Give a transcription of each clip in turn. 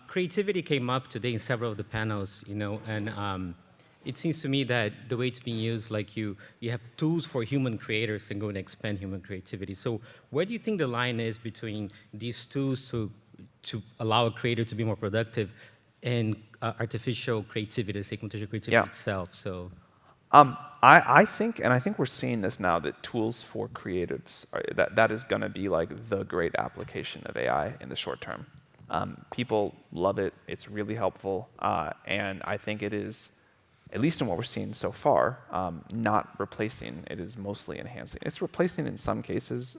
Creativity came up today in several of the panels, and it seems to me that the way it's being used, like you have tools for human creators and going to expand human creativity. So where do you think the line is between these tools to allow a creator to be more productive and artificial creativity, say computational creativity itself? So I think, and I think we're seeing this now, that tools for creatives, that is going to be like the great application of AI in the short term. People love it. It's really helpful. And I think it is, at least in what we're seeing so far, not replacing. It is mostly enhancing. It's replacing in some cases,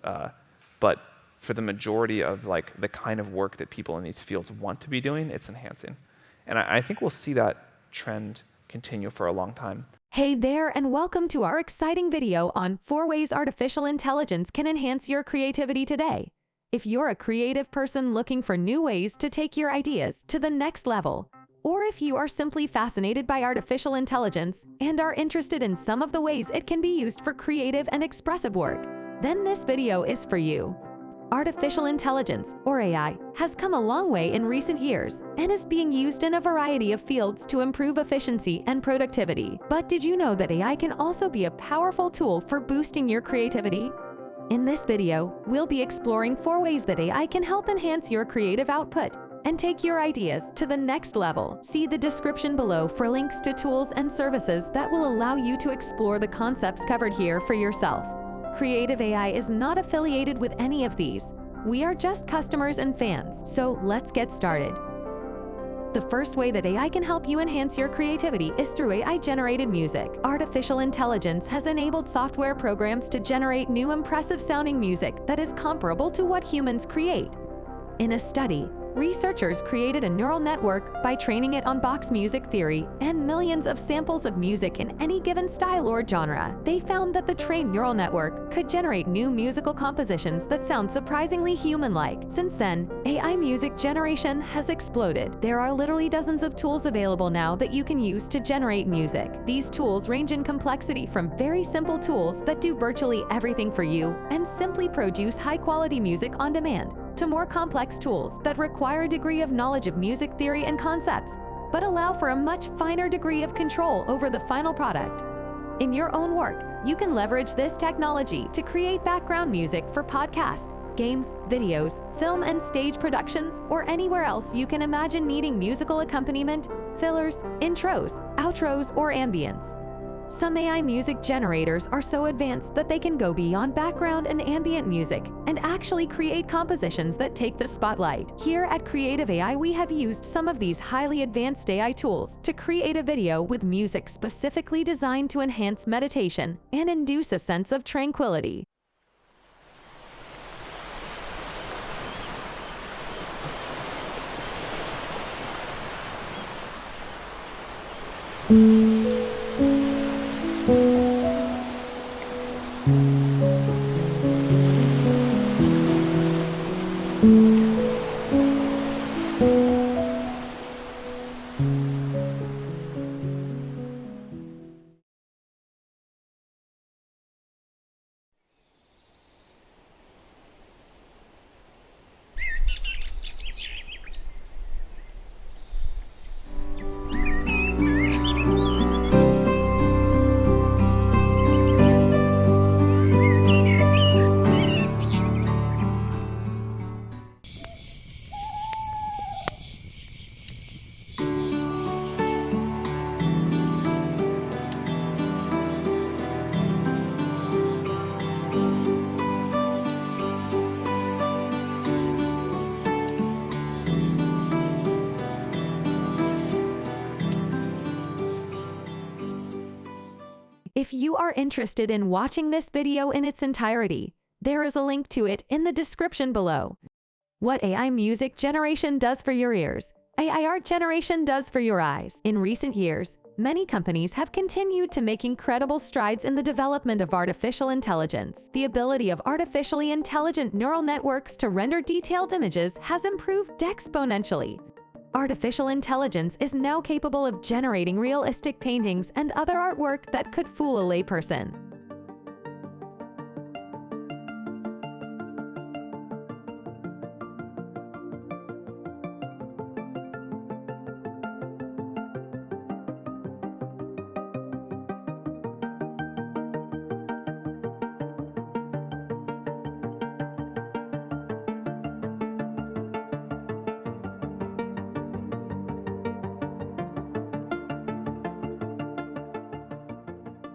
but for the majority of like the kind of work that people in these fields want to be doing, it's enhancing. And I think we'll see that trend continue for a long time. Hey there, and welcome to our exciting video on 4 ways artificial intelligence can enhance your creativity today. If you're a creative person looking for new ways to take your ideas to the next level, or if you are simply fascinated by artificial intelligence and are interested in some of the ways it can be used for creative and expressive work, then this video is for you. Artificial intelligence, or AI, has come a long way in recent years and is being used in a variety of fields to improve efficiency and productivity. But did you know that AI can also be a powerful tool for boosting your creativity? In this video, we'll be exploring 4 ways that AI can help enhance your creative output and take your ideas to the next level. See the description below for links to tools and services that will allow you to explore the concepts covered here for yourself. Creative AI is not affiliated with any of these. We are just customers and fans, so let's get started. The first way that AI can help you enhance your creativity is through AI-generated music. Artificial intelligence has enabled software programs to generate new impressive-sounding music that is comparable to what humans create. In a study, researchers created a neural network by training it on box music theory and millions of samples of music in any given style or genre. They found that the trained neural network could generate new musical compositions that sound surprisingly human-like. Since then, AI music generation has exploded. There are literally dozens of tools available now that you can use to generate music. These tools range in complexity from very simple tools that do virtually everything for you and simply produce high-quality music on demand, to more complex tools that require a degree of knowledge of music theory and concepts, but allow for a much finer degree of control over the final product. In your own work, you can leverage this technology to create background music for podcasts, games, videos, film and stage productions, or anywhere else you can imagine needing musical accompaniment, fillers, intros, outros, or ambience. Some AI music generators are so advanced that they can go beyond background and ambient music and actually create compositions that take the spotlight. Here at Creative AI, we have used some of these highly advanced AI tools to create a video with music specifically designed to enhance meditation and induce a sense of tranquility. If you are interested in watching this video in its entirety, there is a link to it in the description below. What AI music generation does for your ears, AI art generation does for your eyes. In recent years, many companies have continued to make incredible strides in the development of artificial intelligence. The ability of artificially intelligent neural networks to render detailed images has improved exponentially. Artificial intelligence is now capable of generating realistic paintings and other artwork that could fool a layperson.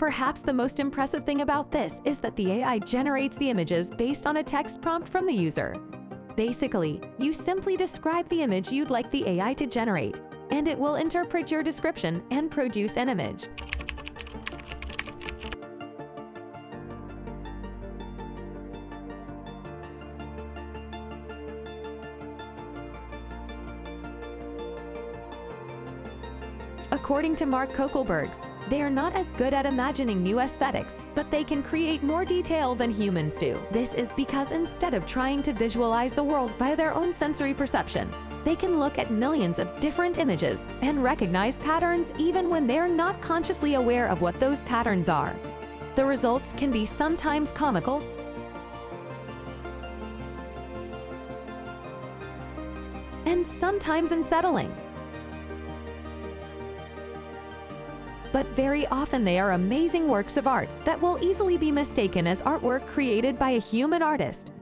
perhaps the most impressive thing about this is that the AI generates the images based on a text prompt from the user. Basically, you simply describe the image you'd like the AI to generate, and it will interpret your description and produce an image. According to Mark Kokelbergs, they are not as good at imagining new aesthetics, but they can create more detail than humans do. This is because instead of trying to visualize the world by their own sensory perception, they can look at millions of different images and recognize patterns even when they're not consciously aware of what those patterns are. The results can be sometimes comical, and sometimes unsettling. But very often they are amazing works of art that will easily be mistaken as artwork created by a human artist.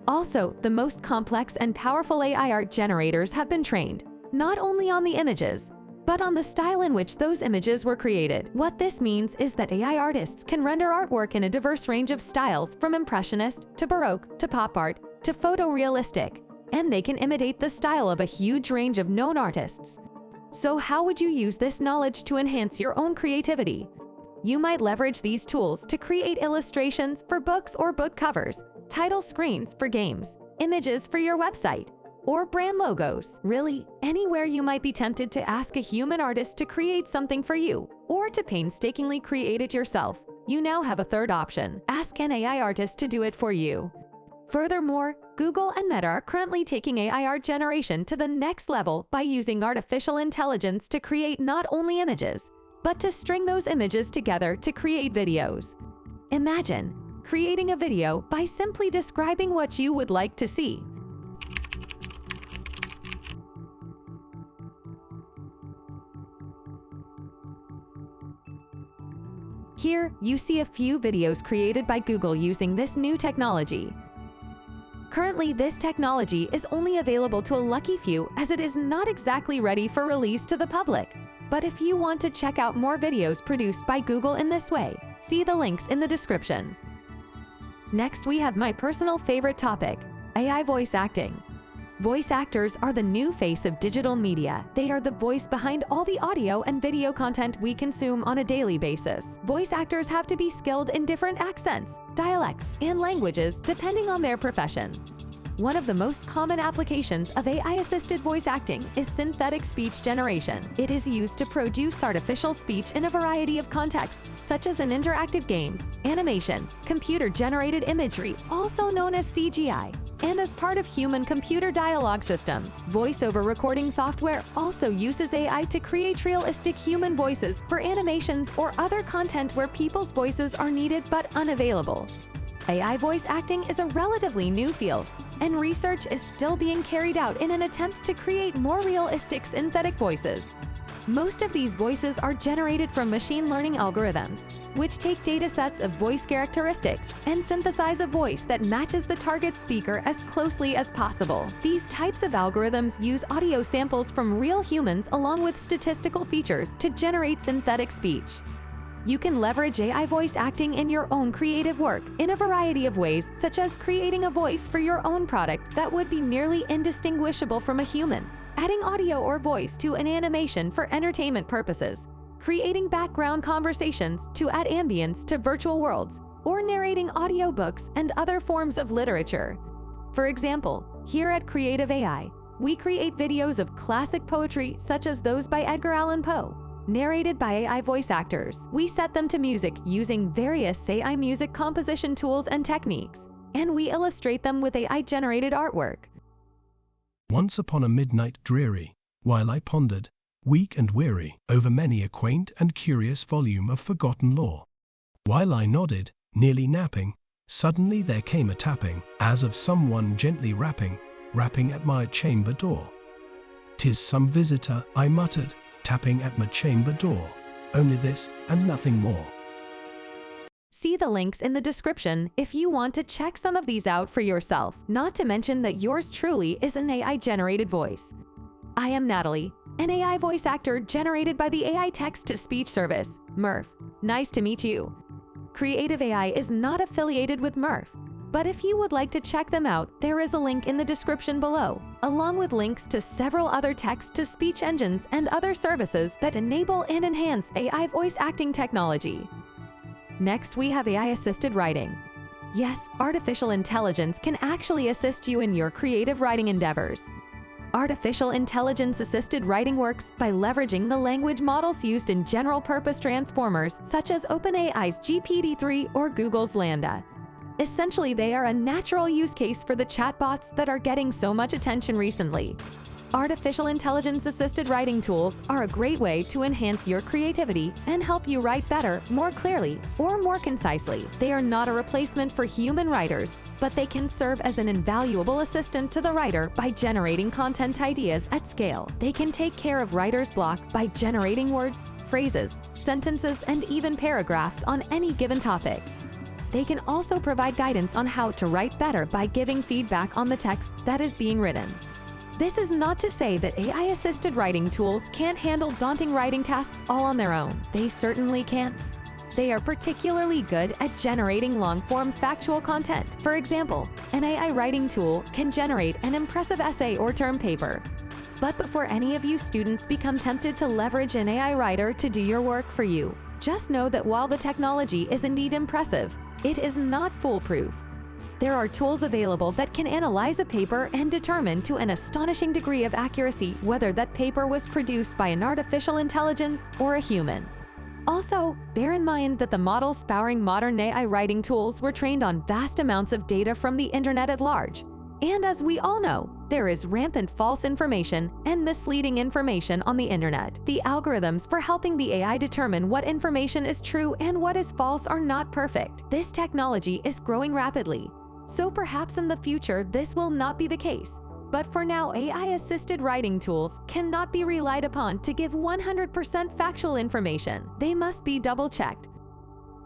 Also, the most complex and powerful AI art generators have been trained, not only on the images, but on the style in which those images were created. What this means is that AI artists can render artwork in a diverse range of styles, from impressionist to baroque to pop art to photorealistic, and they can imitate the style of a huge range of known artists. So how would you use this knowledge to enhance your own creativity? You might leverage these tools to create illustrations for books or book covers, title screens for games, images for your website, or brand logos. Really, anywhere you might be tempted to ask a human artist to create something for you, or to painstakingly create it yourself, you now have a third option: ask an AI artist to do it for you. Furthermore, Google and Meta are currently taking AI art generation to the next level by using artificial intelligence to create not only images, but to string those images together to create videos. Imagine creating a video by simply describing what you would like to see. Here, you see a few videos created by Google using this new technology. Currently, this technology is only available to a lucky few as it is not exactly ready for release to the public. But if you want to check out more videos produced by Google in this way, see the links in the description. Next, we have my personal favorite topic: AI voice acting. Voice actors are the new face of digital media. They are the voice behind all the audio and video content we consume on a daily basis. Voice actors have to be skilled in different accents, dialects, and languages depending on their profession. One of the most common applications of AI-assisted voice acting is synthetic speech generation. It is used to produce artificial speech in a variety of contexts, such as in interactive games, animation, computer-generated imagery, also known as CGI, and as part of human-computer dialogue systems. Voice-over recording software also uses AI to create realistic human voices for animations or other content where people's voices are needed but unavailable. AI voice acting is a relatively new field, and research is still being carried out in an attempt to create more realistic synthetic voices. Most of these voices are generated from machine learning algorithms, which take data sets of voice characteristics and synthesize a voice that matches the target speaker as closely as possible. These types of algorithms use audio samples from real humans along with statistical features to generate synthetic speech. You can leverage AI voice acting in your own creative work in a variety of ways, such as creating a voice for your own product that would be nearly indistinguishable from a human, adding audio or voice to an animation for entertainment purposes, creating background conversations to add ambience to virtual worlds, or narrating audiobooks and other forms of literature. For example, here at Creative AI, we create videos of classic poetry such as those by Edgar Allan Poe, narrated by AI voice actors. We set them to music using various AI music composition tools and techniques, and we illustrate them with AI-generated artwork. Once upon a midnight dreary, while I pondered, weak and weary, over many a quaint and curious volume of forgotten lore. While I nodded, nearly napping, suddenly there came a tapping, as of someone gently rapping at my chamber door. "'Tis some visitor," I muttered, tapping at my chamber door. Only this and nothing more. See the links in the description if you want to check some of these out for yourself, not to mention that yours truly is an AI-generated voice. I am Natalie, an AI voice actor generated by the AI text-to-speech service, Murph, Nice to meet you. Creative AI is not affiliated with Murph, but if you would like to check them out, there is a link in the description below, along with links to several other text-to-speech engines and other services that enable and enhance AI voice acting technology. Next, we have AI-assisted writing. Yes, artificial intelligence can actually assist you in your creative writing endeavors. Artificial intelligence-assisted writing works by leveraging the language models used in general-purpose transformers such as OpenAI's GPT-3 or Google's Lambda. Essentially, they are a natural use case for the chatbots that are getting so much attention recently. Artificial intelligence-assisted writing tools are a great way to enhance your creativity and help you write better, more clearly, or more concisely. They are not a replacement for human writers, but they can serve as an invaluable assistant to the writer by generating content ideas at scale. They can take care of writer's block by generating words, phrases, sentences, and even paragraphs on any given topic. They can also provide guidance on how to write better by giving feedback on the text that is being written. This is not to say that AI-assisted writing tools can't handle daunting writing tasks all on their own. They certainly can. They are particularly good at generating long-form factual content. For example, an AI writing tool can generate an impressive essay or term paper. But before any of you students become tempted to leverage an AI writer to do your work for you, just know that while the technology is indeed impressive, it is not foolproof. There are tools available that can analyze a paper and determine to an astonishing degree of accuracy whether that paper was produced by an artificial intelligence or a human. Also, bear in mind that the models powering modern AI writing tools were trained on vast amounts of data from the internet at large. And as we all know, there is rampant false information and misleading information on the internet. The algorithms for helping the AI determine what information is true and what is false are not perfect. This technology is growing rapidly, so perhaps in the future this will not be the case. But for now, AI-assisted writing tools cannot be relied upon to give 100% factual information. They must be double-checked.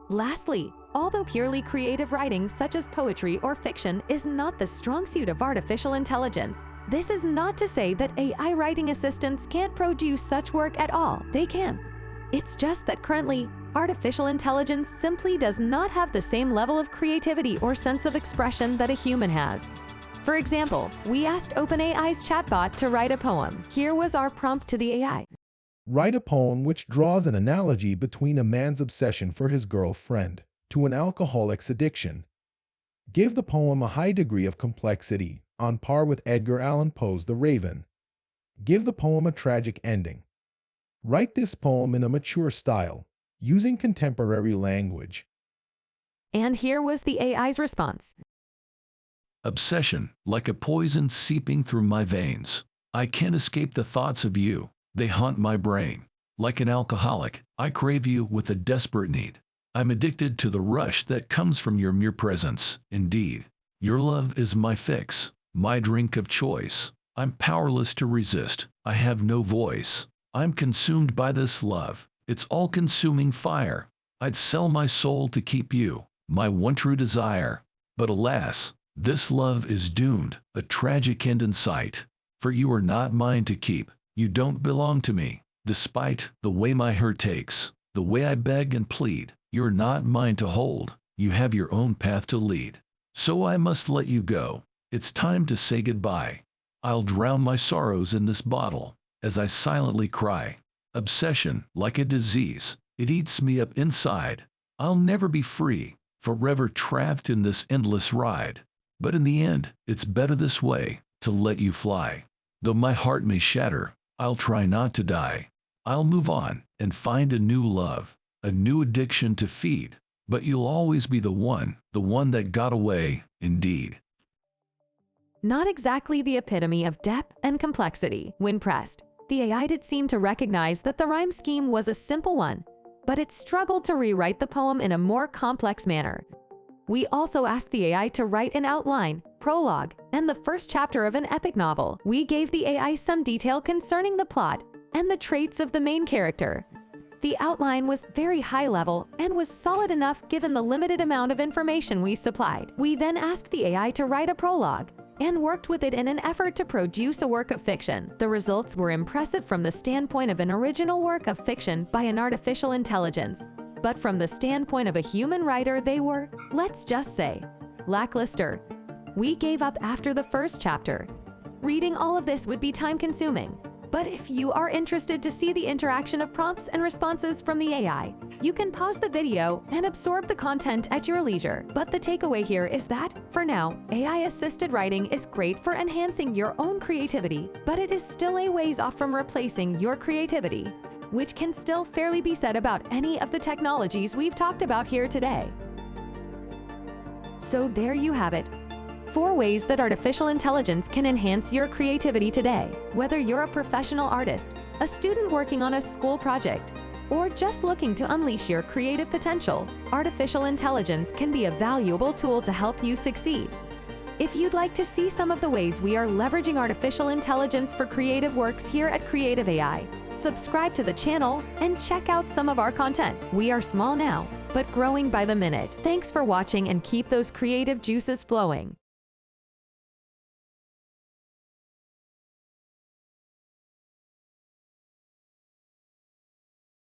Lastly, although purely creative writing such as poetry or fiction is not the strong suit of artificial intelligence, this is not to say that AI writing assistants can't produce such work at all. They can. It's just that currently, artificial intelligence simply does not have the same level of creativity or sense of expression that a human has. For example, we asked OpenAI's chatbot to write a poem. Here was our prompt to the AI. Write a poem which draws an analogy between a man's obsession for his girlfriend to an alcoholic's addiction. Give the poem a high degree of complexity, on par with Edgar Allan Poe's The Raven. Give the poem a tragic ending. Write this poem in a mature style, using contemporary language. And here was the AI's response. Obsession, like a poison seeping through my veins. I can't escape the thoughts of you. They haunt my brain. Like an alcoholic, I crave you with a desperate need. I'm addicted to the rush that comes from your mere presence. Indeed, your love is my fix, my drink of choice. I'm powerless to resist. I have no voice. I'm consumed by this love. It's all-consuming fire. I'd sell my soul to keep you, my one true desire. But alas, this love is doomed, a tragic end in sight. For you are not mine to keep. You don't belong to me. Despite the way my hurt takes, the way I beg and plead, you're not mine to hold. You have your own path to lead. So I must let you go. It's time to say goodbye. I'll drown my sorrows in this bottle as I silently cry. Obsession, like a disease, it eats me up inside. I'll never be free, forever trapped in this endless ride. But in the end, it's better this way, to let you fly. Though my heart may shatter, I'll try not to die. I'll move on and find a new love, a new addiction to feed. But you'll always be the one that got away, indeed. Not exactly the epitome of depth and complexity when pressed. The AI did seem to recognize that the rhyme scheme was a simple one, but it struggled to rewrite the poem in a more complex manner. We also asked the AI to write an outline, prologue, and the first chapter of an epic novel. We gave the AI some detail concerning the plot and the traits of the main character. The outline was very high level and was solid enough given the limited amount of information we supplied. We then asked the AI to write a prologue and worked with it in an effort to produce a work of fiction. The results were impressive from the standpoint of an original work of fiction by an artificial intelligence. but from the standpoint of a human writer, they were, let's just say, lackluster. We gave up after the first chapter. Reading all of this would be time-consuming. But if you are interested to see the interaction of prompts and responses from the AI, you can pause the video and absorb the content at your leisure. But the takeaway here is that, for now, AI-assisted writing is great for enhancing your own creativity, but it is still a ways off from replacing your creativity, which can still fairly be said about any of the technologies we've talked about here today. So there you have it. 4 ways that artificial intelligence can enhance your creativity today. Whether you're a professional artist, a student working on a school project, or just looking to unleash your creative potential, artificial intelligence can be a valuable tool to help you succeed. If you'd like to see some of the ways we are leveraging artificial intelligence for creative works here at Creative AI, subscribe to the channel and check out some of our content. We are small now, but growing by the minute. Thanks for watching and keep those creative juices flowing.